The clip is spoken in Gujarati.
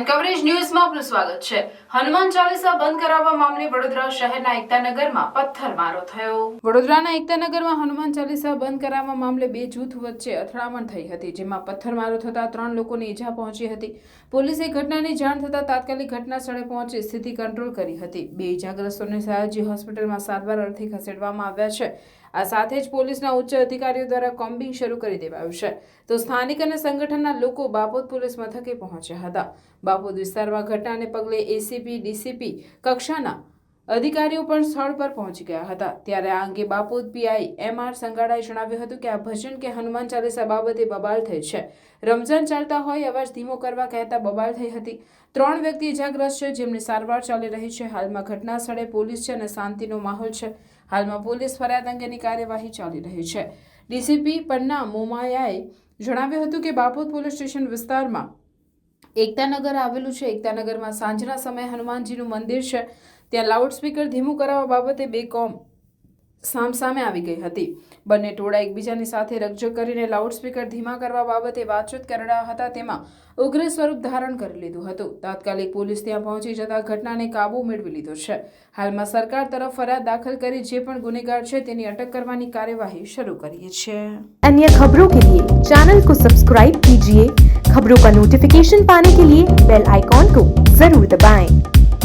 એન કવરેજ ન્યૂઝમાં આપનું સ્વાગત છે। હનુમાન ચાલીસા બંધ કરાવવા મામલે વડોદરા શહેરના એકતાનગરમાં પથ્થરમારો થયો। વડોદરાના એકતાનગરમાં હનુમાન ચાલીસા બંધ કરાવવા મામલે બે જૂથ વચ્ચે અથડામણ થઈ હતી, જેમાં પથ્થરમારો થતા 3 લોકોને ઈજા પહોંચી હતી। પોલીસે ઘટનાની જાણ થતાં તાત્કાલિક ઘટના સ્થળે પહોંચી સ્થિતિ કંટ્રોલ કરી હતી। બે ઈજાગ્રસ્તોને સયાજી હોસ્પિટલમાં સારવાર અર્થે ખસેડવામાં આવ્યા છે। આ સાથે જ પોલીસના ઉચ્ચ અધિકારીઓ દ્વારા કોમ્બિંગ શરૂ કરી દેવાયું છે, તો સ્થાનિક અને સંગઠનના લોકો બાપોદ પોલીસ મથકે પહોંચ્યા હતા। બાપોદ વિસ્તારમાં ઘટનાને પગલે એસીપી ડીસીપી કક્ષાના અધિકારીઓ પણ સ્થળ પર પહોંચી ગયા હતા। ત્યારે આ અંગે બાપોદ પીઆઈ એમઆર સંગાડાએ જણાવ્યું હતું કે આ ભજન કે હનુમાન ચાલીસા બાબતે બબાલ થઈ છે। રમઝાન ચાલતા હોય અવાજ ધીમો કરવા કહેતા બબાલ થઈ હતી। 3 વ્યક્તિ ઇજાગ્રસ્ત છે, જેમની સારવાર ચાલી રહી છે। હાલમાં ઘટના સ્થળે પોલીસ છે અને શાંતિનો માહોલ છે। હાલમાં પોલીસ ફરિયાદ અંગેની કાર્યવાહી ચાલી રહી છે। ડીસીપી પન્ના મોમાયાએ જણાવ્યું હતું કે બાપોદ પોલીસ સ્ટેશન વિસ્તારમાં એકતાનગર આવેલું છે। એકતાનગરમાં સાંજના સમયે હનુમાનજીનું મંદિર છે, ત્યાં લાઉડસ્પીકર ધીમું કરાવવા બાબતે બે કોમ સામસામે આવી ગઈ હતી। બંને ટોળા એકબીજાની સાથે રકઝક કરીને લાઉડસ્પીકર ધીમા કરવા બાબતે વાતચીત કરી રહ્યા હતા, તેમાં ઉગ્ર સ્વરૂપ ધારણ કરી લીધું હતું। તાત્કાલિક પોલીસ ત્યાં પહોંચી જતા ઘટનાને કાબુ મેળવી લીધો છે। હાલમાં સરકાર તરફ ફરિયાદ દાખલ કરી જે પણ ગુનેગાર છે તેની અટક કરવાની કાર્યવાહી શરૂ કરી છે। अन्य खबरों के लिए चैनल को सब्सक्राइब कीजिए। खबरों का नोटिफिकेशन पाने के लिए बेल आइकॉन को जरूर दबाएं।